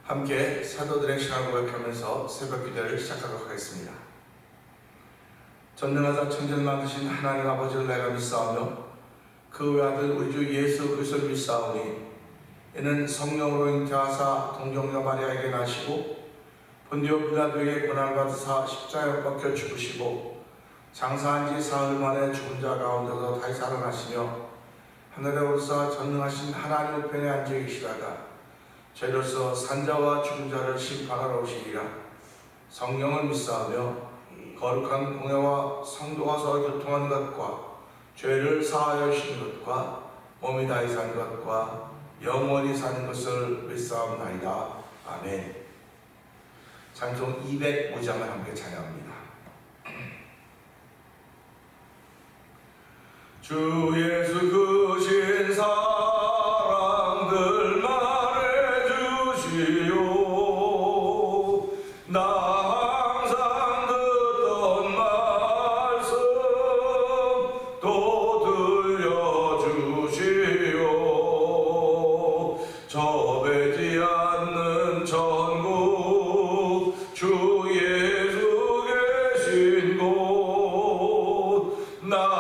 함께 사도들의 시간을 고백하면서 새벽 기도를 시작하도록 하겠습니다. 전능하사 천지를 만드신 하나님 아버지를 내가 믿사오며 그 외아들 우리 주 예수 그리스도를 믿사오니 이는 성령으로 잉태하사 동정녀 마리아에게 나시고 본디오 빌라도에게 고난을 받으사 십자가에 못 박혀 죽으시고 장사한 지 사흘 만에 죽은 자 가운데서 다시 살아나시며 하늘에 오르사 전능하신 하나님 우편에 앉아 계시다가 저희로서 산자와 죽은 자를 심판하러 오시리라. 성령을 믿사하며 거룩한 공회와 성도가 서로 교통하는 것과 죄를 사하여 주시는 것과 몸이 다히 사는 것과 영원히 사는 것을 믿사옵나이다. 아멘. 찬송 205장을 함께 찬양합니다. 주 예수 크신 사랑들 말해주시오. 나 항상 듣던 말씀 또 들려주시오. 저배지 않는 천국 주 예수 계신 곳 나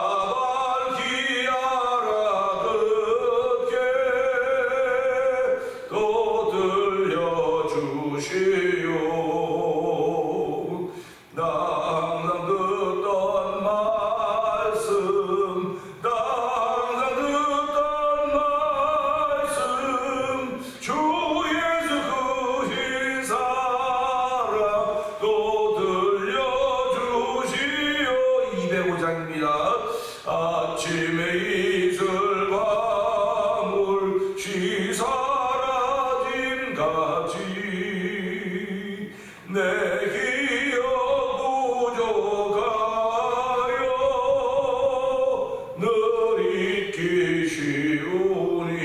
아침에 이슬 방울 쉬 사라진 같이 내 기억 부족하여 늘 잊기 쉬우니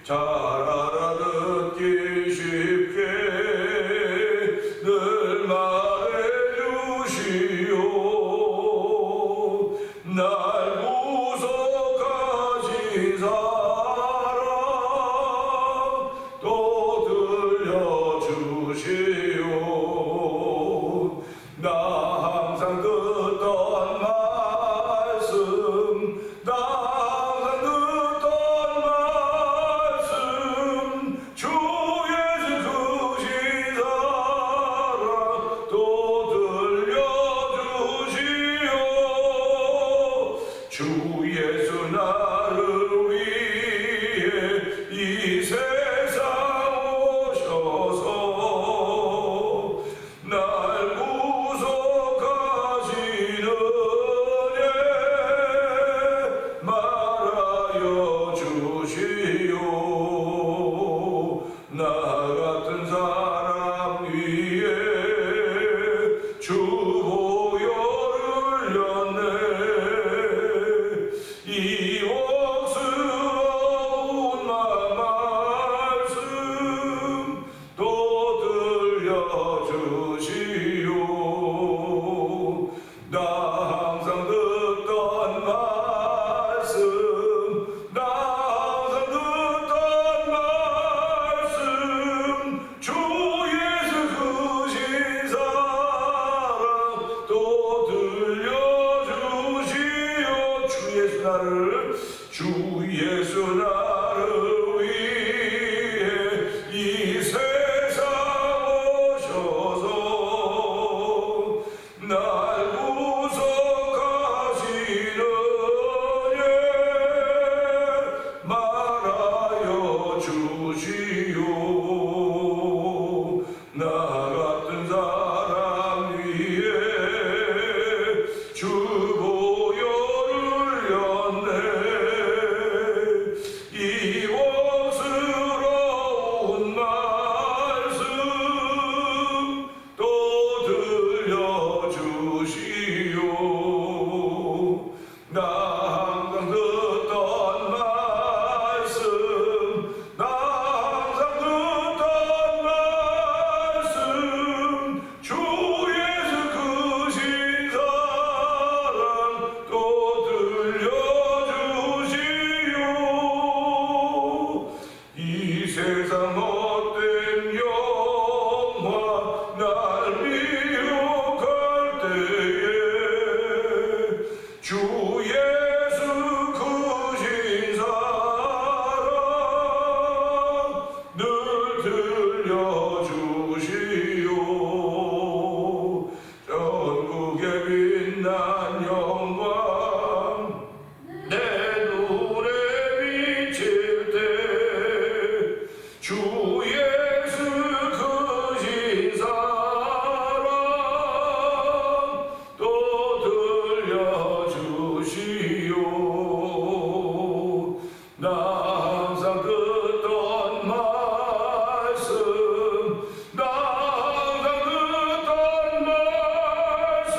잘 알아듣기 쉽게 늘 말해주시오. 날 구속하신 사랑 또 들려주시오. 나 항상 듣던 말씀 나 항상 듣던 말씀 주 예수 크신 사랑 또 들려주시오. 주 예수 나를 위해 이 세상 오셔서 날 구속하시는 예 말하여 주시오. 나 같은 사람 위에 주 보혈을 흘렸네. 이 옥스러운 말씀 또 들려주시오. 나 항상 듣던 말씀 나 항상 듣던 말씀 주 예수 크신 사랑 또 들려주시오. 주 예수 나를 위해 이 세상 오셔서 날 구속하시는 예 말하여 주시오. 나 같은 사람 위에 주 보혈을 흘렸네. 이 옥스러운 말씀 또 들려주시오. 나 항상 듣던 말씀 나 항상 듣던 말씀 주 예수 크신 사랑 또 들려주시오. 이 세상 들려주시오. 전국에 빛난 영광 내 눈에 비칠 때 주 예수 크신 사랑 또 들려주시오. 나 항상 듣던 말씀, 나 항상 듣던 말씀,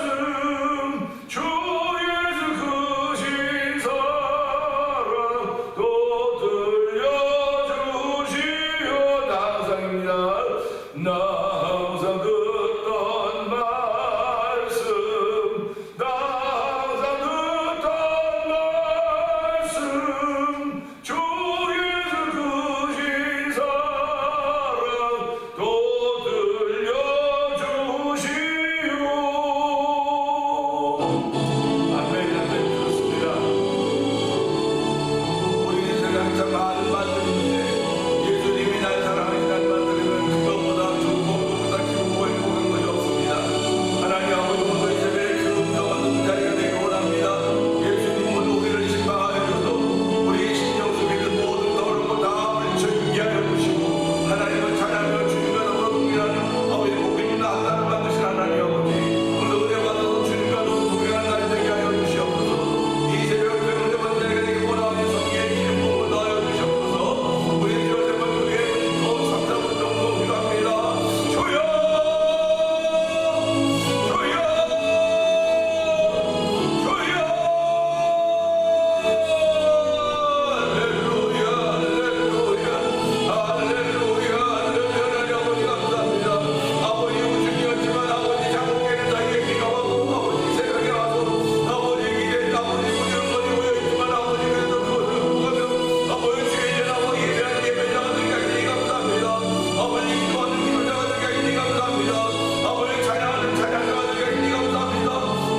주 예수 크신 사랑 또 들려주시오. 나 항상입니다. 나 항상 듣던 말씀, 나 항상 듣던 말씀, 주 예수 크신 사랑 또 들려주시오. 아멘. 그렇습니다. 우리 인생에 항상 많은 말들이 있는데 예수님이 날 사랑하신다는 말들이면 그것보다 좋고 그것보다 기쁘고 행복한 것이 없습니다. 하나님 아버지, 오늘 이 새벽에 그 음성을 듣는 자리가 되기 원합니다. 예수님은 우리를 신방하여 주셔서 우리의 심령 속에 있는 모든 떠오른 것다 물리쳐 하여 주시고 하나님을 찬양하며 주님과 더불어 동행하는 아버지 복음이나 하나님 만드신 하나님 아버지, 오늘 은혜 받아서 주님과 더불어 동행하는 날이 되게 하여 주시옵소서. 이 새벽 때문에 받는 자리가 되기 원하오니 성령의 기름 부음을 더하여 주시옵소서. 우리 주여 제발 그 예물이 더 삼삼을 정도 필요합니다. 주여, 주여, 주여. 할렐루야, 할렐루야, 할렐루야, 할렐루야. 아버지 감사합니다. 아버지 우중이었지만 아버지 장국에는 나에게 비가 왔고 아버지 새벽에 와서 아버지 길에 아버지 무지는 것이 모여있지만 아버지 그래도 그것을 묵하며 아버지 주의 전하고 예배하는 예배자가 되게 하시니 감사합니다. 아버지 기도하는 기도자가 되게 하시니 감사합니다. 아버지 찬양하는 찬양자가 되게 하시니 감사합니다.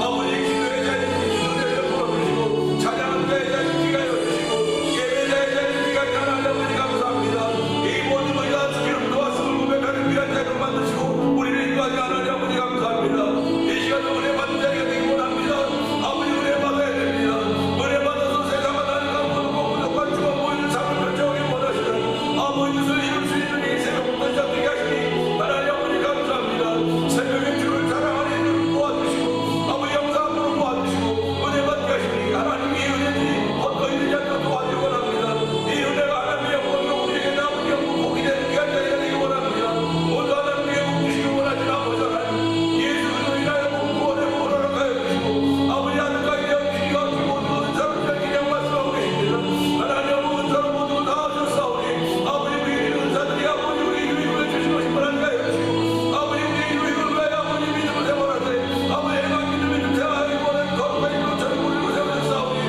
아버지 기도의 자리 기도를 풀어주시고 찬양하는 자의 자리 귀가 열주시고 예배자의 자리 귀가 하나님 아버지 감사합니다. 이 모든 것이 다 주기로 도왔음을 고백하는 귀한 자리로 만드시고 우리를 인도하지 하나님 아버지 감사합니다. 이 시간도 은혜 받는 자리가 되기 원합니다. 아버지 은혜 받아야 됩니다. 은혜 받아서 세상 하나님과 모든 부족한 주와 모이는 삶을 결정하기 원하시는 아버지 뜻을 이룰 수 있는 이 새벽부터 시작되게 하시니 하나님 아버지 감사합니다. 새벽에 주를 사랑하는 이들을 모아주시고 아버지 영상으로 모아주시고 은혜 받게 하시니 하나님 이 은혜들이 헛거이 되지 않도록 도와주기 원합니다. 이 은혜가 하나님의 영광과 우리에게 남은 영광 복이 되는 귀한 자리가 되기 원합니다. 오늘 하나님께 복 주시기 원하시는 아버지 하나님, 예수 그리스도로 인하여 복 구원의 복을 허락하여 주시고 아버지 하늘까지 영광과 모든 은사를 그냥 말씀하고 계십니다. 하나님 모든 사람 모든 다 하셨사오니 아버지 우리 은사들이 아버지 우리 유익을 주시고 싶어하는 하여 주시고 아버지 우리 유익을 위하여 아버지 믿음을 세워라되 아버지 해방 믿음을 세워하기 원하는 거룩한 일로처럼 우리를 세워주사오니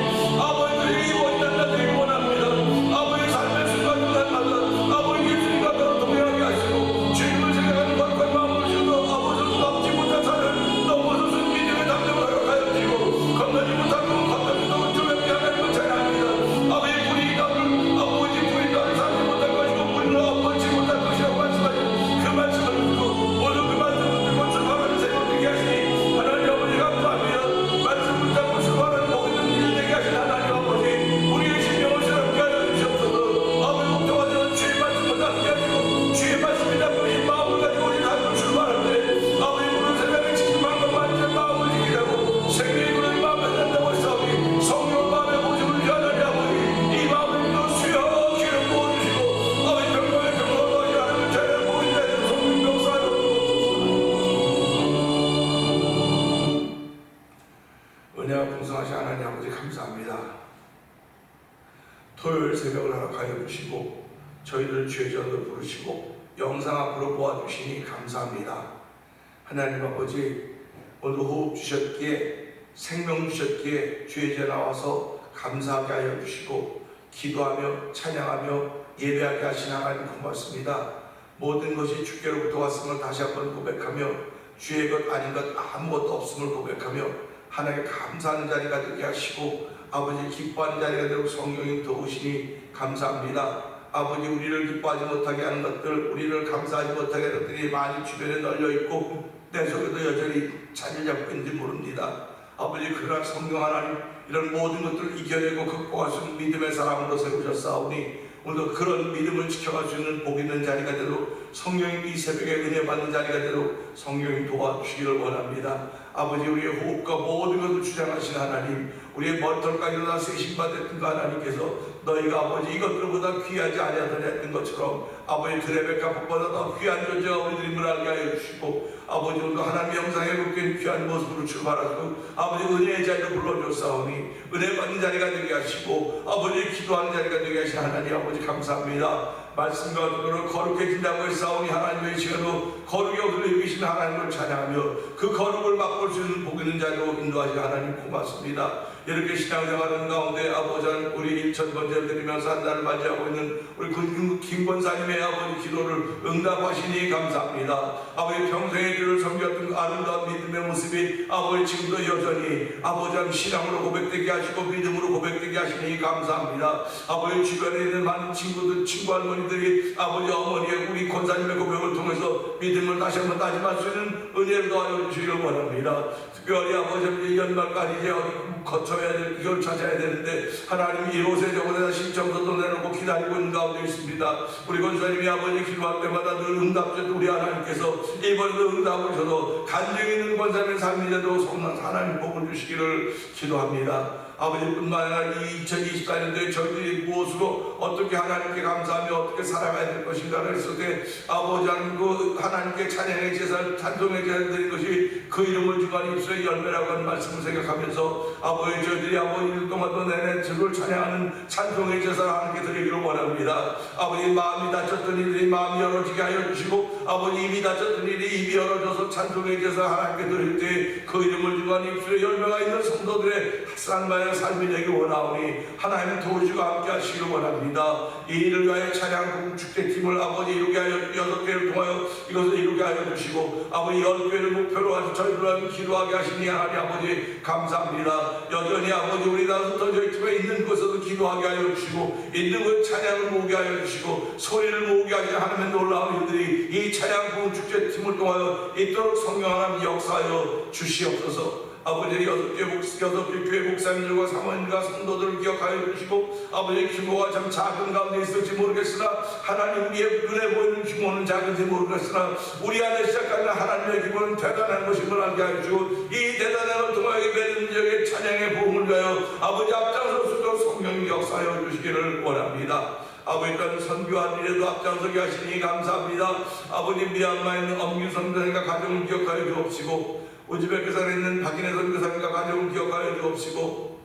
아버지들이 이 원인한 날 되기 원합니다. 아버지 삶의 순간순간마다 아버지 예수님과 더러 동행하게 하시고 주님을 생각하는 거룩한 마음을 주셔서 아버지 넘지 못한 산을 넘어서 믿음의 담력을 허락하여 주시고 건너지 못한 건 건너지 못한 주님께 하나님을 찬양합니다. 아버지 불이 나를 아버지 불이 나를 삼지 못할 것이고 불을 엎어지 못할 것이라고 말씀하시고 그 말씀을 듣고 오늘 그 말씀을 듣고 출발하는 새벽 되게 하시니 하나님 아버지 감사합니다. 말씀 붙잡고 출발하는 모든 일을 되게 하신 하나님 아버지, 우리의 심령을 새롭게 하여 주시옵소서. 아버지 걱정하지는 주의 말씀을 담게 하시고 주의 말씀이 담긴 이 마음을 가지고 우리 다음으로 출발할 때 아버지 오늘 새벽에 지키만 것만 제 마음을 지키라고 생명의 그런 마음을 한다고 했사오니 성령 마음의 모습을 위하나니 아버지 이 마음을 또 수여 기름 부어주시고 아버지 병명의 병으로 너희 하나님을 차려 모인 자에서 성령 병사하여 은혜와 풍성하신 하나님 아버지 감사합니다. 토요일 새벽을 허락하여 주시고 저희들 주의 전으로 부르시고 영상 앞으로 모아주시니 감사합니다. 하나님 아버지, 오늘 호흡 주셨기에 생명 주셨기에 주의 전 나와서 감사하게 하여 주시고 기도하며 찬양하며 예배하게 하신 하나님 고맙습니다. 모든 것이 주께로부터 왔음을 다시 한번 고백하며 주의 것 아닌 것 아무것도 없음을 고백하며 하나님께 감사하는 자리가 되게 하시고 아버지 기뻐하는 자리가 되고 성령이 더우시니 감사합니다. 아버지 우리를 기뻐하지 못하게 하는 것들, 우리를 감사하지 못하게 하는 것들이 많이 주변에 널려있고 내 속에도 여전히 자리 잡고 있는지 모릅니다. 아버지 그러나 성령 하나님 이런 모든 것들을 이겨내고 극복할 수 있는 믿음의 사람으로 세우셨사오니 오늘도 그런 믿음을 지켜갈 수 있는 복 있는 자리가 되도록 성령님 이 새벽에 은혜 받는 자리가 되도록 성령님 도와주시기를 원합니다. 아버지 우리의 호흡과 모든 것을 주장하신 하나님, 우리의 머리털까지 일어나 세신받았던 그 하나님께서 너희가 아버지 이것들보다 귀하지 아니하더냐 했던 것처럼 아버지 드레베카 복보다 더 귀한 존재가 우리들임을 알게 하여 주시고 아버지 오늘도 하나님의 영상에 묶인 귀한 모습으로 출발하시고 아버지 은혜의 자리로 불러줬사오니 은혜 받는 자리가 되게 하시고 아버지 기도하는 자리가 되게 하신 하나님 아버지 감사합니다. 말씀과 그대로 거룩해진다고 했사오니 하나님의 시간도 거룩의 옷을 입으신 하나님을 찬양하며 그 거룩을 맛볼 수 있는 복 있는 자리로 인도하신 하나님 고맙습니다. 이렇게 신앙생활하는 가운데 아버지 우리 1000번째를 드리면서 한 달을 맞이하고 있는 우리 김권사님의 아버지 기도를 응답하시니 감사합니다. 아버지 평생의 길을 섬겼던 그 아름다운 믿음의 모습이 아버지 지금도 여전히 아버지 신앙으로 고백되게 하시고 믿음으로 고백되게 하시니 감사합니다. 아버지 주변에 있는 많은 친구들, 친구 할머니들이 아버지 어머니의 우리 권사님의 고백을 통해서 믿음을 다시 한번 다짐할 수 있는 은혜를 더하여 주시기를 원합니다. 특별히 아버지 연말까지 이제 거쳐야 될 이걸 찾아야 되는데 하나님 이곳에 저곳에다 신청서도 내놓고 기다리고 있는 가운데 있습니다. 우리 권사님이 아버지 기도할 때마다 늘 응답주셨던 우리 하나님께서 이번에도 응답을 주셔서 간증 있는 권사님의 삶이 되도록 하나님 복을 주시기를 기도합니다. 아버지뿐만 아니라 이 2024년도에 저희들이 무엇으로 어떻게 하나님께 감사하며 어떻게 살아가야 될 것인가를 했을 때 아버지 하나님께 찬양의 제사, 찬송의 제사를 드린 것이 그 이름을 주간 입술의 열매라고 하는 말씀을 생각하면서 아버지 저희들이 아버지 일 동안도 내내 주를 찬양하는 찬송의 제사를 하나님께 드리기를 원합니다. 아버지 마음이 다쳤던 이들이 마음이 열어지게 하여 주시고 아버지 입이 다쳤던 이들이 입이 열어져서 찬송의 제사 하나님께 드릴 때 그 이름을 주간 입술의 열매가 있는 성도들의 쌍마의 삶이 되기 원하오니 하나님 도우시고 함께 하시기를 원합니다. 이 일을 위하여 찬양 축제팀을 아버지 이루게 하여 6개를 통하여 이것을 이루게 하여 주시고 아버지 10개를 목표로 하셔 저희들을 기도하게 하시니 하나님 아버지 감사합니다. 여전히 아버지 우리 다 흩어져 있지만 있는 곳에서 기도하게 하여 주시고 있는 곳 찬양을 모으게 하여 주시고 소리를 모으게 하시는 하나님의 놀라운 일들이 이 찬양 축제팀을 통하여 있도록 성령 하나님 역사하여 주시옵소서. 아버지 6개 교회 목사님들과 사모님과 성도들을 기억하여 주시고 아버지 규모가 참 작은 가운데 있을지 모르겠으나 하나님 우리의 눈에 보이는 규모는 작은지 모르겠으나 우리 안에 시작하는 하나님의 규모는 대단한 것임을 알게 하여 주시고 이 대단한 것을 통하여 맺은 지역의 찬양의 복음을 위하여 아버지 앞장설 수 있도록 성령이 역사하여 주시기를 원합니다. 아버지 또한 선교한 일에도 앞장서게 하시니 감사합니다. 아버지 미얀마에 있는 엄균 선교사님과 가정을 기억하여 주옵시고 우즈베키스탄에 있는 박인혜 선교사님과 가정을 기억하여 주옵시고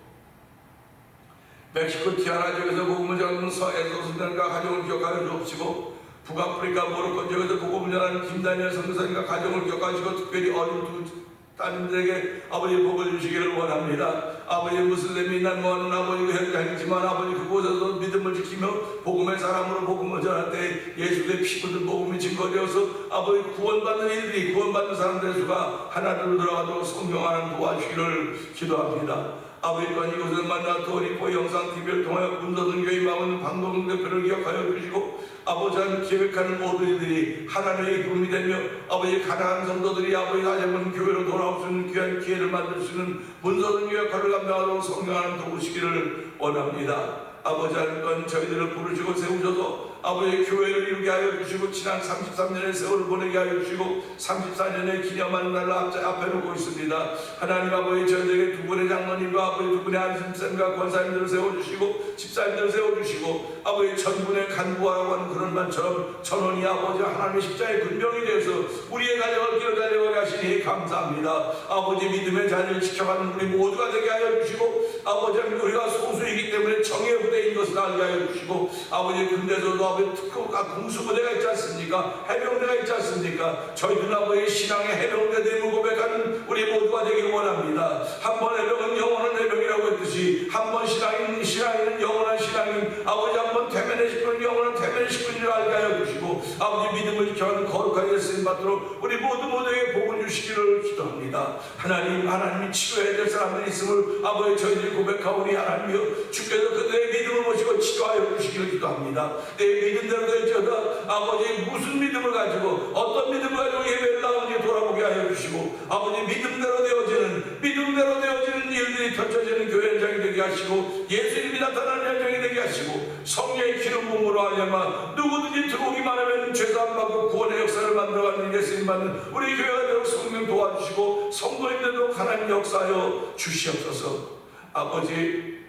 멕시코 티아라 지역에서 복음을 전하는 서에서 선교사님과 가정을 기억하여 주옵시고 북아프리카 모로코 지역에서 복음을 전하는 김다니엘 선교사님과 가정을 기억하시고 특별히 어린 두 따님들에게 아버지 복을 주시기를 원합니다. 아버지 무슬림이 난무하는 아버지 현장이지만 아버지 그곳에서 믿음을 지키며 복음의 사람으로 복음을 전할 때 예수의 피 묻은 복음이 증거되어서 아버지 구원받는 이들이 구원받는 사람들의 수가 하나로 들어가도록 성령 하나님 도와주시기를 기도합니다. 아버지 또한 이곳을 만나 도리포 영상TV를 통하여 문서등교의 마음은 방송 대표를 기억하여 주시고 아버지 하나님 계획하는 모든 이들이 하나님의 기쁨이 되며 아버지 가난한 성도들이 아버지 다시 한번 교회로 돌아올 수 있는 귀한 기회를 만들 수 있는 문서등교 역할을 감당하도록 성령 하나님 도우시기를 원합니다. 아버지 하나님 저희들을 부르시고 세우셔서 아버지의 교회를 이루게 하여 주시고 지난 33년의 세월을 보내게 하여 주시고 34년의 기념하는 날을 앞에 놓고 있습니다. 하나님 아버지 저희들에게 두 분의 장로님과 아버지 두 분의 안심쌤과 권사님들을 세워주시고 집사님들을 세워주시고 아버지 천군의 간부하라고 하는 그런 말처럼 천원이 아버지 하나님의 십자의 근병이 되어서 우리의 가정을 기어달려가게 하시니 감사합니다. 아버지 믿음의 자리를 지켜가는 우리 모두가 되게 하여 주시고 아버지 우리가 소수이기 때문에 정의 부대인 것을 알게 하여 주시고 아버지 군대에서도 아버지 특급과 공수부대가 있지 않습니까? 해병대가 있지 않습니까? 저희들 아버지 신앙의 해병대들을 고백하는 우리 모두가 되기를 원합니다. 한 번 해병은 영원한 해병이라고 했듯이 한 번 신앙인은 영원한 신앙인 아버지 한 번 태면의 식구는 영원한 태면의 식구인 줄 알게 하여 주시고 아버지 믿음을 지켜하는 거룩하게 쓰임받도록 우리 모두에게 복을 주시기를 기도합니다. 하나님이 치료해야 될 사람들이 있음을 아버지 저희들이 고백하오니 하나님이여 주께서 그들의 믿음을 모시고 치료하여 주시기를 기도합니다. 내 믿음대로 될지어다 아버지 무슨 믿음을 가지고 어떤 믿음을 가지고 예배를 나오는지 돌아보게 하여 주시고 아버지 믿음대로 되어지는 일들이 펼쳐지는 교회 현장이 되게 하시고 예수님이 나타나는 현장이 되게 하시고 성령의 기름 부음으로 하여마 누구든지 들어오기만 하면 죄사함 받고 구원의 역사를 만들어가는 예수님 받는 우리 교회가 되도록 성령 도와주시고 성도인 되도록 하나님 역사하여 주시옵소서. 아버지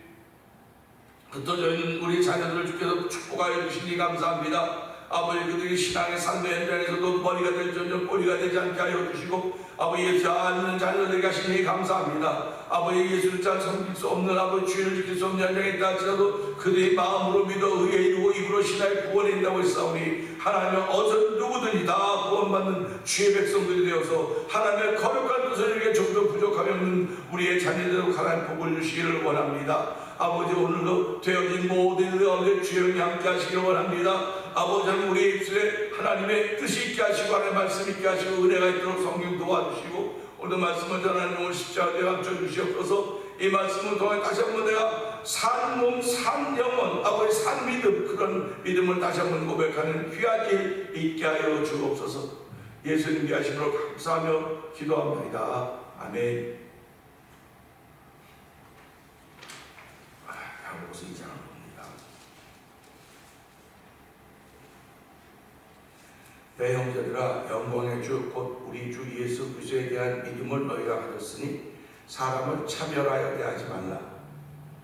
또 저희는 우리 자녀들을 주께서 축복하여 주시니 감사합니다. 아버지 그들이 신앙의 산도 현장에서도 머리가 될지언정 꼬리가 되지 않게 하여 주시고 아버지 예수 아는 자녀들에게 하시니 감사합니다. 아버지 예수를 잘 섬길 수 없는 아버지 주의를 지킬 수 없는 현장에 있다 할지라도 그들이 마음으로 믿어 의에 이루고 입으로 신하의 구원에 있다고 했사오니 하나님은 어서 누구든지 다 구원받는 주의 백성들이 되어서 하나님의 거룩한 뜻을 이루게 좀더 부족함이 없는 우리의 자녀들에게 하나님 복을 주시기를 원합니다. 아버지 오늘도 되어진 모든 가운데 주의 영이 함께 하시기를 원합니다. 아버지는 우리 입술에 하나님의 뜻이 있게 하시고 하나님의 말씀 있게 하시고 은혜가 있도록 성령 도와주시고 오늘 말씀을 전하는 오늘 십자가에 감춰 주시옵소서. 이 말씀을 통해 다시 한번 내가 산 몸, 산 영혼, 아버지 산 믿음 그런 믿음을 다시 한번 고백하는 귀한 일 있게 하여 주옵소서. 예수님께 하심으로 감사하며 기도합니다. 아멘. 하고서 이상한 겁니다. 내 형제들아 영광의 주 곧 우리 주 예수 그리스도에 대한 믿음을 너희가 가졌으니 사람을 차별하여 대하지 말라.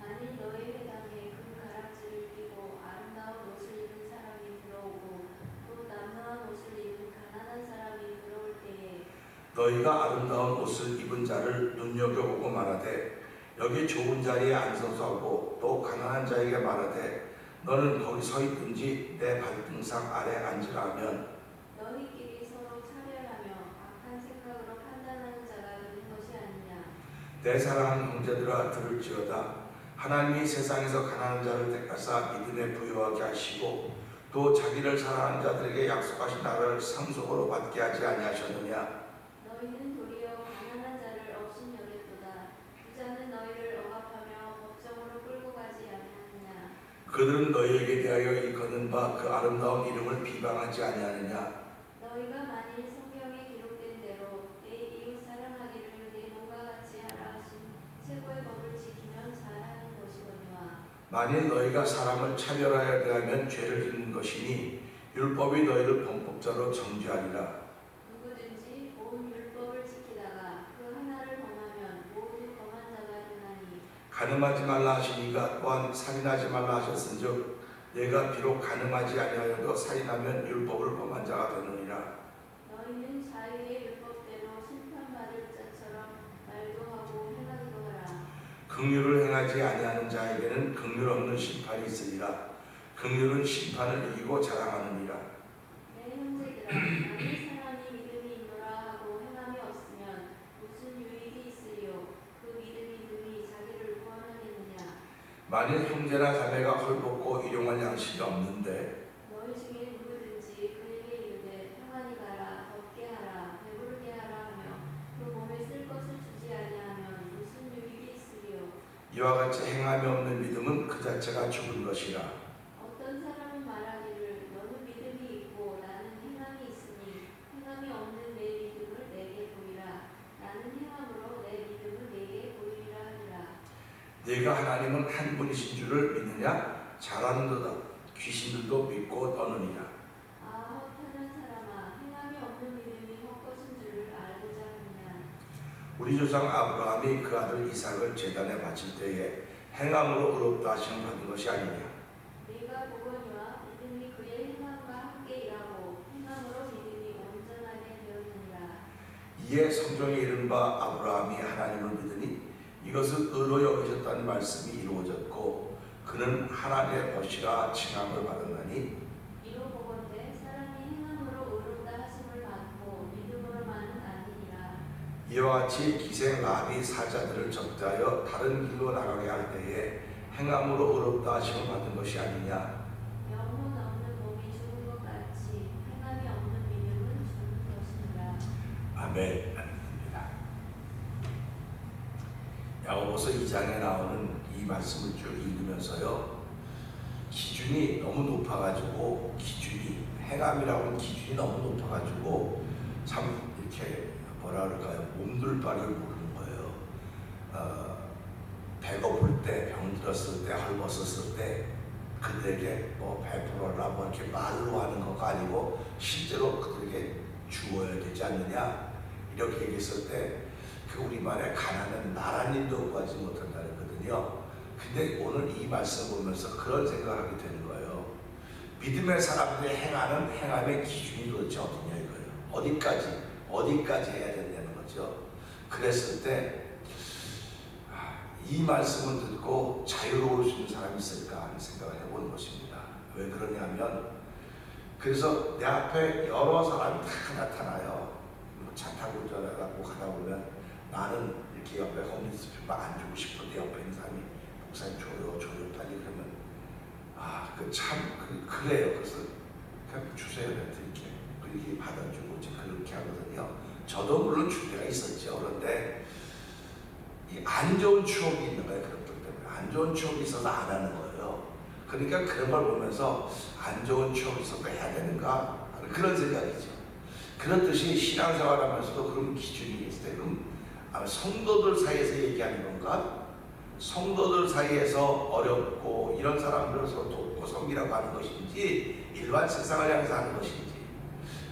아니 너희 회당에 금가락지를 끼고 아름다운 옷을 입은 사람이 들어오고 또 남루한 옷을 입은 가난한 사람이 들어올 때에 너희가 아름다운 옷을 입은 자를 눈여겨보고 말하되 여기 좋은 자리에 앉아서 하고 또 가난한 자에게 말하되 너는 거기 서 있든지 내 발등상 아래 앉으라 하면 너희끼리 서로 차별하며 악한 생각으로 판단하는 자가 있는 것이 아니냐. 내 사랑하는 형제들아 들을지어다. 하나님이 세상에서 가난한 자를 택하사 믿음에 부유하게 하시고 또 자기를 사랑하는 자들에게 약속하신 나라를 상속으로 받게 하지 아니하셨느냐. 너희는 도리어 가난한 자를 업신여겼도다. 부자는 너희를 억압하며 법정으로 끌고 가지 아니하느냐. 그들은 너희에게 대하여 일컫는 바 그 아름다운 이름을 비방하지 아니하느냐. 너희가 만일 성경에 기록된 대로 내 이웃 사랑하기를 내 몸과 같이 하라 하신 최고의 법을 지키면 잘하는 것이거니와. 만일 너희가 사람을 차별하여 대하면 죄를 짓는 것이니 율법이 너희를 범법자로 정죄하리라. 누구든지 온 율법을 지키다가 그 하나를 범하면 모두 범한 자가 되나니. 간음하지 말라 하시니가 또한 살인하지 말라 하셨은즉 내가 비록 간음하지 아니하여도 살인하면 율법을 범한 자가 되느니라. 너희는 자유의 율법대로 심판받을 자처럼 말도 하고 행하기도 하라. 긍휼을 행하지 아니하는 자에게는 긍휼 없는 심판이 있으리라. 긍휼은 심판을 이기고 자랑하느니라. 내 형제들아 만일 사람이 믿음이 있노라 하고 행함이 없으면 무슨 유익이 있으리요. 그 믿음이 자기를 구원하겠느냐. 만일 형제나 자매가 헐벗고 일용할 양식이 없는데 너희 중에 누구든지 그에게 이르되 평안히 가라 덥게 하라 배부르게 하라 하며 그 몸에 쓸 것을 주지 아니하면 무슨 유익이 있으리요. 이와 같이 행함이 없는 믿음은 그 자체가 죽은 것이라. 어떤 사람은 말하기를 너는 믿음이 있고 나는 행함이 있으니 행함이 없는 내 믿음을 내게 보이라. 나는 행함으로 내 믿음을 내게 보이리라 하니라. 네가 하나님은 한 분이신 줄을 믿느냐? 잘하는도다. 귀신들도 믿고 떠느니라. 아 허탄한 사람아 행함이 없는 믿음이 헛것인 줄을 알고자 하느냐. 우리 조상 아브라함이 그 아들 이삭을 제단에 바칠 때에 행함으로 의롭다 하심을 받은 것이 아니냐. 네가 보거니와 믿음이 그의 행함과 함께 일하고 행함으로 믿음이 온전하게 되었느니라. 이에 성경에 이른바 아브라함이 하나님을 믿으니 이것을 의로 여기셨다는 말씀이 이루어졌고 그는 하나님의 벗이라 칭함을 받았나니. 이로 보건대 사람이 행함으로 의롭다 하심을 받고 믿음으로만은 아니니라. 이와 같이 기생 라비 사자들을 적대하여 다른 길로 나가게 할 때에 행함으로 의롭다 하심을 받은 것이 아니냐. 영혼 없는 몸이 죽은 것 같이 행함 아멘입니다. 야고보서 2장에 나오는 이 말씀을 쭉 읽으면서요, 기준이 너무 높아가지고, 행함이라고 하는 기준이 너무 높아가지고 참 이렇게 뭐라 그럴까요? 몸둘바를 모르는 거예요. 배고플 때, 병들었을 때, 헐벗었을 때 그들에게 뭐 베풀어라 뭐 이렇게 말로 하는 것가 아니고 실제로 그들에게 주어야 되지 않느냐, 이렇게 얘기했을 때 그 우리말의 가난은 나란 일도 구하지 못한다는 거거든요. 근데 오늘 이 말씀을 보면서 그런 생각을 하게 되는 거예요. 믿음의 사람들이 행하는 행함의 기준이 도대체 어디냐 이거예요. 어디까지 해야 된다는 거죠. 그랬을 때 이 말씀을 듣고 자유로울 수 있는 사람이 있을까 하는 생각을 해보는 것입니다. 왜 그러냐면, 그래서 내 앞에 여러 사람이 다 나타나요. 차 타고 전화가고 가다 보면 나는 이렇게 옆에 홈리스 표가 안 주고 싶은데 옆에 있는 사람이 목사님 줘요 빨리, 그러면 그래요. 그래서 그냥 주세요 이렇게 받아주고 그렇게 하거든요. 저도 물론 줄 때가 있었죠. 그런데 이 안 좋은 추억이 있는 거예요. 그런 것 때문에 안 좋은 추억이 있어서 안 하는 거예요. 그러니까 그런 걸 보면서 안 좋은 추억이 있어서 해야 되는가 하는 그런 생각이죠. 그렇듯이 신앙생활 하면서도 그런 기준이 있을 때, 그럼 성도들 사이에서 얘기하는 건가? 성도들 사이에서 어렵고 이런 사람들을 서로 돕고 섬기라고 하는 것인지, 일반 세상을 향해서 하는 것인지.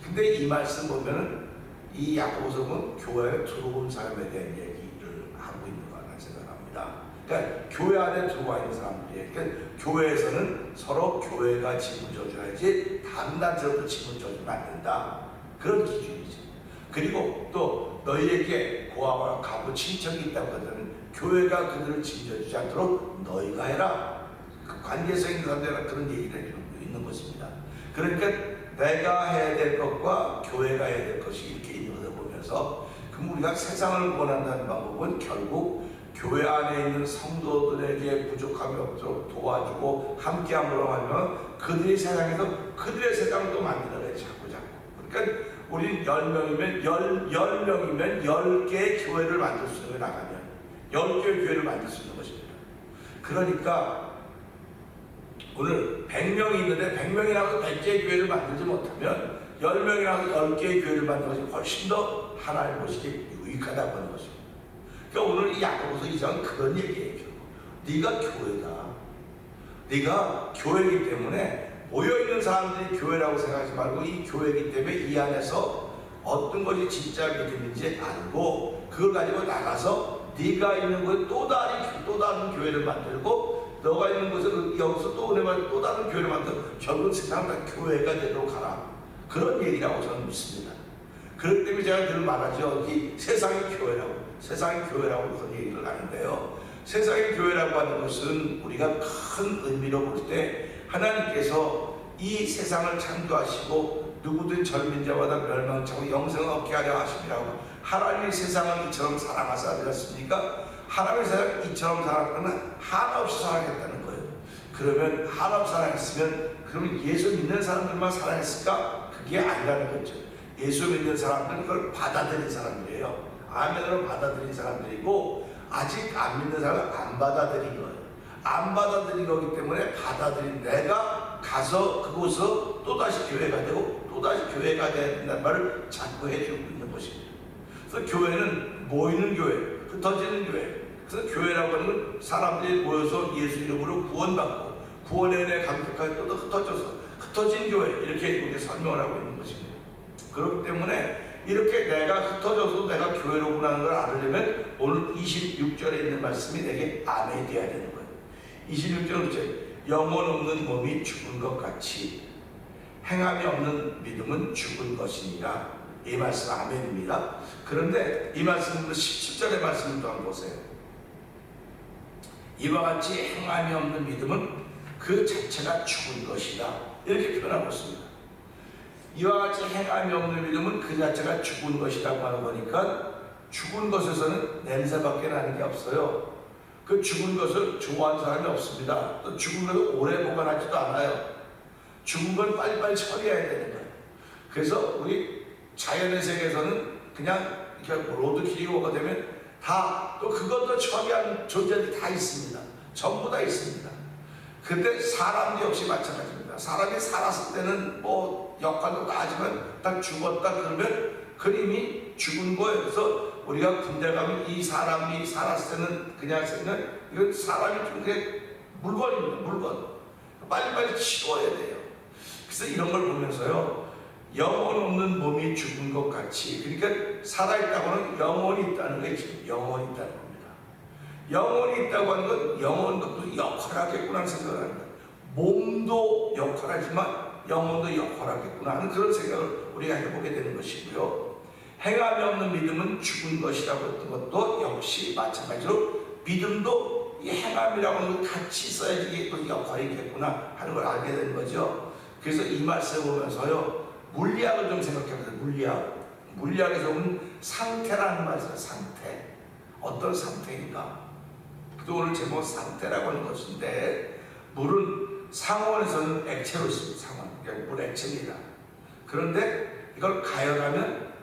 근데 이 말씀 보면은 이 야고보서는 교회에 들어온 사람에 대한 얘기를 하고 있는 거라는 생각을 합니다. 그러니까 교회 안에 들어와 있는 사람들이, 그러니까 교회에서는 서로 교회가 짐을 져줘야지 다른 단체로도 짐을 져주면 안 된다, 그런 기준이죠. 그리고 또 너희에게 고아와 가부 친척이 있다고 하더니 교회가 그들을 짐져주지 않도록 너희가 해라. 그 관계성 있는 사람들은 그런 얘기를 해주고 있는 것입니다. 그러니까 내가 해야 될 것과 교회가 해야 될 것이 이렇게 있는 것을 보면서, 그럼 우리가 세상을 원한다는 방법은 결국 교회 안에 있는 성도들에게 부족함이 없도록 도와주고 함께함으로 하면 그들의 세상에서 그들의 세상을 또 만들어내지 자꾸. 그러니까 우리 10명이면 10개의 교회를 만들 수 있는, 나가면 10개의 교회를 만들 수 있는 것입니다. 그러니까 오늘 100명이 있는데 100명이 나와서 100개의 교회를 만들지 못하면 10명이 나와서 10개의 교회를 만드는 것이 훨씬 더 하나님 보시기에 유익하다고 하는 것입니다. 그러니까 오늘 이 야고보서 2장은 그런 얘기예요. 네가 교회다. 네가 교회이기 때문에 모여있는 사람들이 교회라고 생각하지 말고 이 교회이기 때문에 이 안에서 어떤 것이 진짜 믿음인지 알고 그걸 가지고 나가서 네가 있는 곳에 또 다른 교회를 만들고, 너가 있는 곳에 여기서 또 다른 교회를 만들고 결국 세상 다 교회가 되도록 하라, 그런 얘기라고 저는 믿습니다. 그렇기 때문에 제가 늘 말하죠. 이 세상의 교회라고 그런 얘기를 하는데요, 세상의 교회라고 하는 것은 우리가 큰 의미로 볼 때 하나님께서 이 세상을 창조하시고 누구든 젊은 자마다 멸망하고 영생을 얻게 하려 하심이라고, 하나님이 세상을 이처럼 사랑하사 하셨습니까? 하나님의 세상을 이처럼 사랑하면 한없이 사랑했다는 거예요. 그러면 한없이 사랑했으면 그러면 예수 믿는 사람들만 사랑했을까? 그게 아니라는 거죠. 예수 믿는 사람들은 그걸 받아들인 사람들이에요. 아멘으로 받아들인 사람들이고, 아직 안 믿는 사람은 안 받아들인 거예요. 안 받아들인 거기 때문에 받아들인 내가 가서 그곳에서 또다시 교회가 되고 또다시 교회가 돼야 된다는 말을 자꾸 해주고 있는 것입니다. 그래서 교회는 모이는 교회, 흩어지는 교회. 그래서 교회라고 하는 건 사람들이 모여서 예수 이름으로 구원받고 구원의 은혜에 감격하게 또 흩어진 교회, 이렇게 설명을 하고 있는 것입니다. 그렇기 때문에 이렇게 내가 흩어져서 내가 교회로 구하는 걸 알으려면 오늘 26절에 있는 말씀이 내게 아멘이 되어야 되는 거예요. 26절은 영혼 없는 몸이 죽은 것 같이 행함이 없는 믿음은 죽은 것이니라. 이 말씀 아멘입니다. 그런데 이 말씀은 17절의 말씀을 또 한번 보세요. 이와 같이 행함이 없는 믿음은 그 자체가 죽은 것이다, 이렇게 표현하고 있습니다. 이와 같이 행함이 없는 믿음은 그 자체가 죽은 것이라고 하는 거니까 죽은 것에서는 냄새밖에 나는 게 없어요. 그 죽은 것을 좋아하는 사람이 없습니다. 또 죽은 것을 오래 보관하지도 않아요. 죽은 건 빨리빨리 처리해야 되는 거예요. 그래서 우리 자연의 세계에서는 그냥 이렇게 로드킬이가 되면 다 또 그것도 처리한 존재들이 다 있습니다. 전부 다 있습니다. 근데 사람도 역시 마찬가지입니다. 사람이 살았을 때는 뭐 역할도 다 하지만 딱 죽었다 그러면 그림이 죽은 거예요. 그래서 우리가 군대 가면 이 사람이 살았을 때는 그냥 쓰면 이건 사람이 좀 그냥 물건입니다. 물건. 빨리빨리 치워야 돼요. 그래서 이런 걸 보면서요, 영혼 없는 몸이 죽은 것 같이, 그러니까 살아있다고는 영혼이 있다는 게 지금 영혼이 있다는 겁니다. 영혼이 있다고 하는 건 영혼도 역할을 하겠구나 하는 생각을 하는 거예요. 몸도 역할하지만 영혼도 역할하겠구나 하는 그런 생각을 우리가 해보게 되는 것이고요. 행함이 없는 믿음은 죽은 것이라고 했던 것도 역시 마찬가지로 믿음도 이 행함이라고 하는 걸 같이 써야지 이게 또 역할이 있겠구나 하는 걸 알게 되는 거죠. 그래서 이 말씀 보면서요, 물리학을 좀 생각해보세요. 물리학에서 오는 상태라는 말이 있어요. 상태. 어떤 상태인가? 그래서 오늘 제목 상태라고 하는 것인데, 물은 상온에서는 액체로 있습니다. 상온. 그러니까 물 액체입니다. 그런데 이걸 가열하면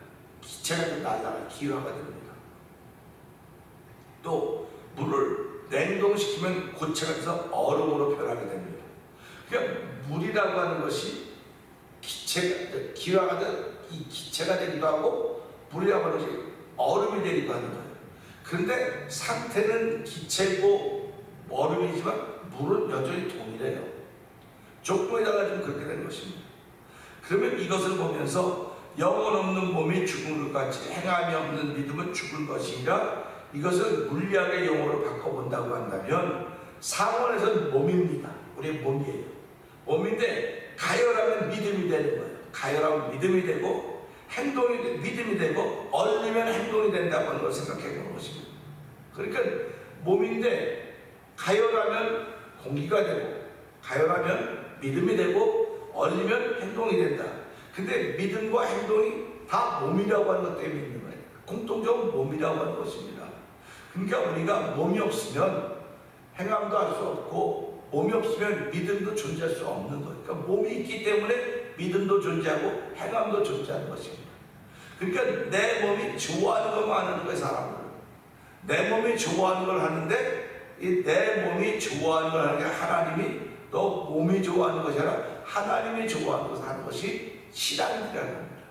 기체가 좀 날아가요. 기화가 됩니다. 또 물을 냉동시키면 고체가 돼서 얼음으로 변하게 됩니다. 그러니까 물이라고 하는 것이 기체가, 기화가 된 이 기체가 되기도 하고 물이라고 하는 것이 얼음이 되기도 하는 거예요. 그런데 상태는 기체고 얼음이지만 물은 여전히 동일해요. 조건이 달라지면 그렇게 되는 것입니다. 그러면 이것을 보면서 영혼 없는 몸이 죽은 것 같이 행함이 없는 믿음은 죽은 것이라, 이것을 물리학의 용어로 바꿔본다고 한다면 상원에서는 몸입니다. 우리의 몸이에요. 몸인데 가열하면 믿음이 되는 거예요. 가열하면 믿음이 되고 행동이 믿음이 되고 얼리면 행동이 된다고 하는 걸 생각해 보는 것입니다. 그러니까 몸인데 가열하면 공기가 되고 가열하면 믿음이 되고 얼리면 행동이 된다. 근데 믿음과 행동이 다 몸이라고 하는 것 때문에 있는 거예요. 공통적으로 몸이라고 하는 것입니다. 그러니까 우리가 몸이 없으면 행함도 할 수 없고 몸이 없으면 믿음도 존재할 수 없는 거예요. 그러니까 몸이 있기 때문에 믿음도 존재하고 행함도 존재하는 것입니다. 그러니까 내 몸이 좋아하는 것만 하는 거예요. 사람은 내 몸이 좋아하는 걸 하는데, 이 내 몸이 좋아하는 걸 하는 게 하나님이 너 몸이 좋아하는 것이 아니라 하나님이 좋아하는 것을 하는 것이 신앙이라는 겁니다.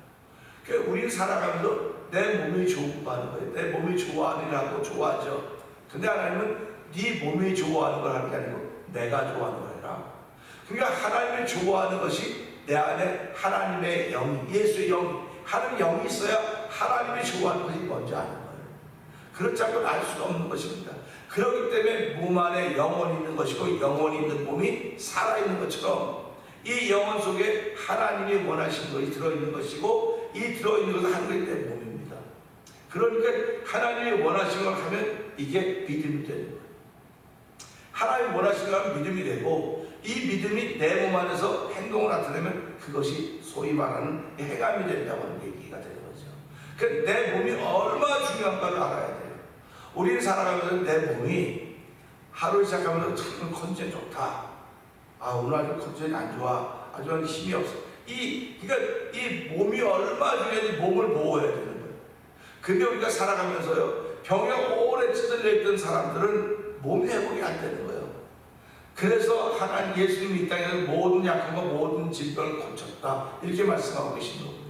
그러니까 우리는 살아가면서 내 몸이 좋은 거 하는 거예요. 내 몸이 좋아하는 일 하고 좋아하죠. 근데 하나님은 네 몸이 좋아하는 걸 하는 게 아니고 내가 좋아하는 거라. 그러니까 하나님이 좋아하는 것이 내 안에 하나님의 영, 예수의 영, 하나님의 영이 있어야 하나님이 좋아하는 것이 먼저 아는 거예요. 그렇지 않고는 알 수가 없는 것입니다. 그렇기 때문에 몸 안에 영혼이 있는 것이고 영혼이 있는 몸이 살아있는 것처럼 이 영혼 속에 하나님이 원하신 것이 들어있는 것이고, 이 들어있는 것은 하나님의 내 몸입니다. 그러니까 하나님이 원하신 걸 하면 이게 믿음이 되는 거예요. 하나님이 원하신 걸 하면 믿음이 되고, 이 믿음이 내 몸 안에서 행동을 나타내면 그것이 소위 말하는 행함이 된다고 하는 얘기가 되는 거죠. 그러니까 내 몸이 얼마나 중요한가를 알아야 돼요. 우리는 살아가면서 내 몸이 하루 시작하면서 참 컨디션 좋다. 아, 오늘 아주 컨디션이 안 좋아. 아주 힘이 없어. 그러니까 이 몸이 얼마나 중요한지 몸을 보호해야 되는 거예요. 근데 우리가 살아가면서요, 병에 오래 찌들려 있던 사람들은 몸이 회복이 안 되는 거예요. 그래서 하나님 예수님이 이 땅에서 모든 약함과 모든 질병을 고쳤다. 이렇게 말씀하고 계신 겁니다.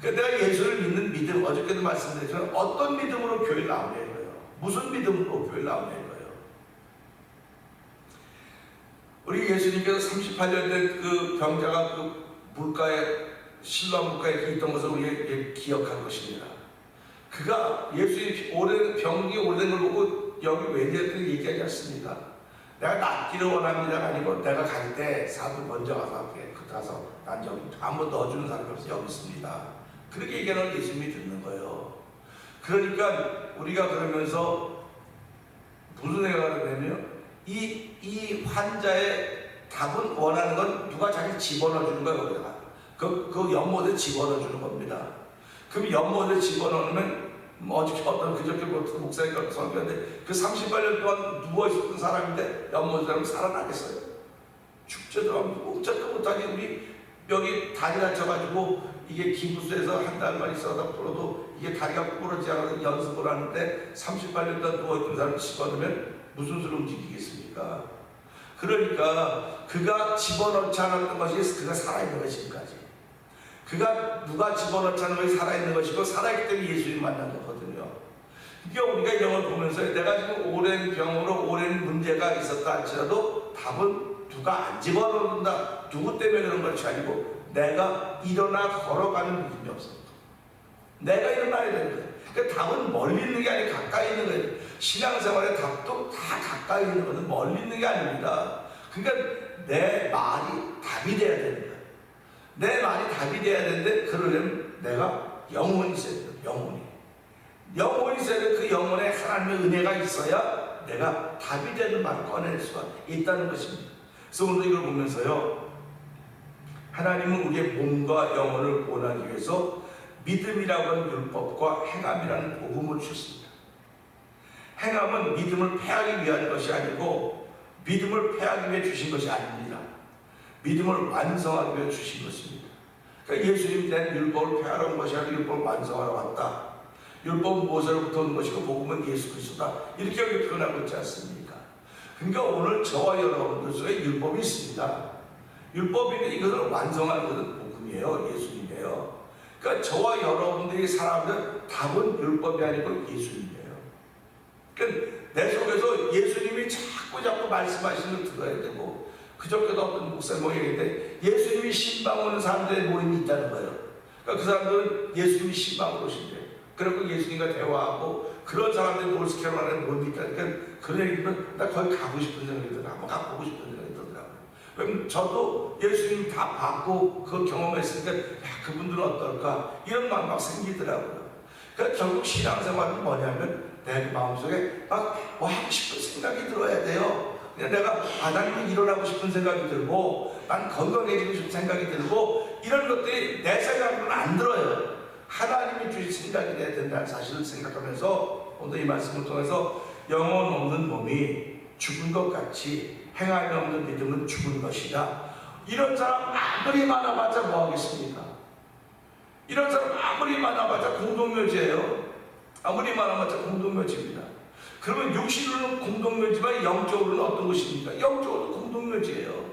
그러니까 내가 예수를 믿는 믿음, 어저께도 말씀드렸지만 어떤 믿음으로 교회를 나오냐는 거예요. 무슨 믿음으로 교회를 나오냐는 거예요. 우리 예수님께서 38년 된 그 병자가 그 물가에, 실로암 물가에 있던 것을 우리가 기억할 것입니다. 그가 예수님이 병이 오래된 걸 보고 여기 왜 이랬더니 얘기하지 않습니까? 내가 낫기를 원합니다가 아니고 내가 갈 때 사도 먼저 가서 가서 난 여기 아무 넣어주는 사람이 없어 여기 있습니다. 그렇게 얘기하는 예수님이 듣는 거예요. 그러니까 우리가 그러면서 무슨 생각을 하냐면 이 환자의 답은 원하는 건 누가 자기 집어넣어주는 거예요. 거기다가 그 연못에 집어넣어주는 겁니다. 그럼 연못에 집어넣으면 어저께 그저께 목사님과 설교했는데 그 38년 동안 누워있었던 사람인데 연못에 사람 살아나겠어요? 축제도 하고 꼼짝도 못하게 우리 여기 다리 다쳐가지고 이게 기부스에서 한 달만 있어다 풀어도 이게 다리가 부러지지 않아서 연습을 하는데 38년 동안 누워있던 사람 집어넣으면 무슨 수로 움직이겠습니까? 그러니까 그가 집어넣지 않았던 것이 그가 살아있는 것인가지. 그가 누가 집어넣지 않은 것이 살아있는 것이고 살아있기 때문에 예수님 만난 거거든요. 그러니까 우리가 이걸 보면서 내가 지금 오랜 병으로 오랜 문제가 있었다 할지라도 답은 누가 안 집어넣는다, 누구 때문에 그런 것이 아니고 내가 일어나 걸어가는 믿음이 없습니다. 내가 일어나야 되는 거예요. 그러니까 답은 멀리 있는 게 아니라 가까이 있는 거예요. 신앙생활의 답도 다 가까이 있는 것은 멀리 있는 게 아닙니다. 그러니까 내 말이 답이 돼야 되는 거예요. 내 말이 답이 돼야 되는데 그러려면 내가 영혼이 있어야 돼요. 영혼이 있어야 돼. 그 영혼에 하나님의 은혜가 있어야 내가 답이 되는 말을 꺼낼 수가 있다는 것입니다. 그래서 오늘 이걸 보면서요, 하나님은 우리의 몸과 영혼을 구원하기 위해서 믿음이라고 하는 율법과 행함이라는 복음을 주셨습니다. 행함은 믿음을 패하기 위한 것이 아니고 믿음을 패하기 위해 주신 것이 아닙니다. 믿음을 완성하기 위해 주신 것입니다. 그러니까 예수님이 낸 율법을 패하러 온 것이 아니라 율법을 완성하러 왔다. 율법은 모세로부터 온 것이고 복음은 예수 그리스도다. 이렇게 여기 표현하고 있지 않습니까? 그러니까 오늘 저와 여러분들 속에 율법이 있습니다. 율법인데 이것을 완성하는 것은 복음이에요. 예수님이에요. 그러니까 저와 여러분들이 살아가는 답은 율법이 아니고 예수님이에요. 그러니까 내 속에서 예수님이 자꾸 말씀하시는 걸 들어야 되고, 그저께도 어떤 목사님이 얘기했는데 예수님이 신방 오는 사람들의 모임이 있다는 거예요. 그러니까 그 사람들은 예수님이 신방으로 오신대요. 그리고 예수님과 대화하고 그런 사람들이 노스캐롤라이나에 모임이 있다니까 그런 얘기는 나 거기 가고 싶은 생각이 들어요. 한번 가보고 싶은 생각이 들더라고요. 그럼 저도 예수님 다 받고 그 경험했으니까 야, 그분들은 어떨까 이런 마음 막 생기더라고요. 그러니까 결국 신앙생활은 뭐냐면 내 마음속에 막 뭐 하고 싶은 생각이 들어야 돼요. 그냥 내가 나는 일어나고 싶은 생각이 들고 난 건강해지고 싶은 생각이 들고 이런 것들이 내 생각으로는 안 들어요. 하나님이 주신 생각이 돼야 된다는 사실을 생각하면서 오늘 이 말씀을 통해서 영혼 없는 몸이 죽은 것 같이 행함이 없는 믿음은 죽은 것이다. 이런 사람 아무리 많아봤자 뭐 하겠습니까? 이런 사람 아무리 많아봤자 공동묘지예요. 아무리 많아봤자 공동묘지입니다. 그러면 육신으로는 공동묘지만 영적으로는 어떤 것입니까? 영적으로 공동묘지예요.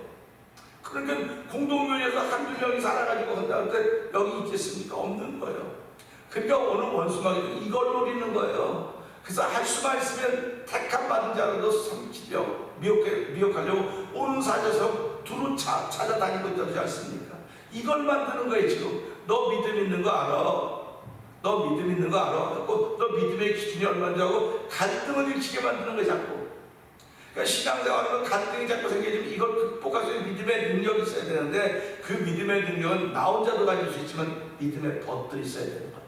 그러니까 공동묘지에서 한두 명이 살아가지고 한다고 때 여기 있겠습니까? 없는 거예요. 그러니까 오늘 원수마귀는 이걸 노리는 거예요. 그래서 할 수만 있으면 택함 받은 자라도 섬기려 미혹하려고 오는 사자처럼 두루 찾아다니고 있지 않습니까? 이걸 만드는 거예요. 지금 너 믿음 있는 거 알아? 너 믿음 있는 거 알아? 너 믿음의 기준이 얼마인지 알고 갈등을 일으키게 만드는 거예요. 자꾸. 그러니까 신앙생활하면 갈등이 자꾸 생기면 이걸 극복할 수 있는 믿음의 능력이 있어야 되는데 그 믿음의 능력은 나 혼자도 가질 수 있지만 믿음의 덫들이 있어야 되는 거예요.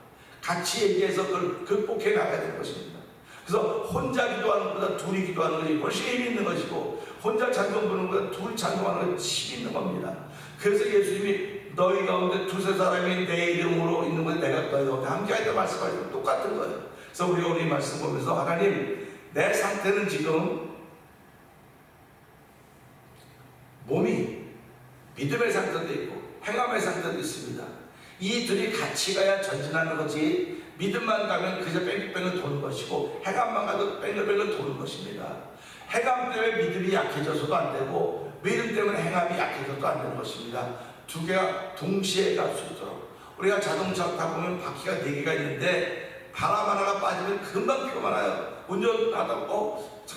같이 얘기해서 그걸 극복해 나가야 되는 것입니다. 그래서 혼자 기도하는 것보다 둘이 기도하는 것이 훨씬 힘이 있는 것이고 혼자 찬송 부르는 것보다 둘이 찬송하는 것이 힘이 있는 겁니다. 그래서 예수님이 너희 가운데 두세 사람이 내 이름으로 있는 것에 내가 너희 가운데 함께하리라 말씀하시고 똑같은 거예요. 그래서 우리가 오늘 이 말씀 보면서 하나님 내 상태는 지금 몸이 믿음의 상태도 있고 행함의 상태도 있습니다. 이 둘이 같이 가야 전진하는 거지 믿음만 가면 그저 뺑글뺑글 도는 것이고 행함만 가도 뺑글뺑글 도는 것입니다. 행함 때문에 믿음이 약해져서도 안 되고 믿음 때문에 행함이 약해져도 안 되는 것입니다. 두 개가 동시에 갈 수 있도록 우리가 자동차 타보면 바퀴가 4개가 있는데 바람 하나가 빠지면 금방 피가 많아요. 운전하다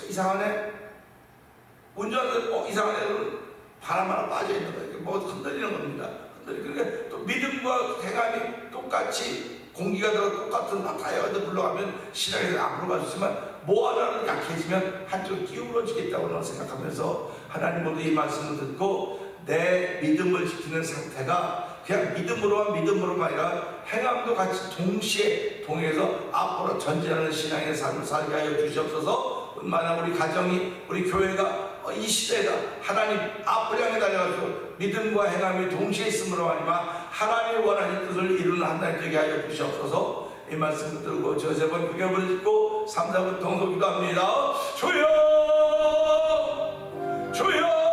이상하네 운전하다 이상하네 바람 하나 빠져있는 거예요. 뭐 흔들리는 겁니다. 그러니까 또 믿음과 행함이 똑같이 공기가 들어 똑같은 타이어가 불러가면 신앙에서 앞으로 갈 수 있지만 뭐 하나는 약해지면 한쪽이 기울어지겠다고 생각하면서 하나님 오늘 이 말씀을 듣고 내 믿음을 지키는 상태가 그냥 믿음으로만 아니라 행함도 같이 동시에 통해서 앞으로 전진하는 신앙의 삶을 살게 하여 주시옵소서. 만약 우리 가정이 우리 교회가 이 시대가 하나님 앞을 향해 달려가지고 믿음과 행함이 동시에 있음으로 아니라 하나님의 원하는 뜻을 이루는 하나님 되게 하여 주시옵소서. 이 말씀을 들고 저 세 번 구경을 듣고 3, 4분 동서 기도합니다. 주여 주여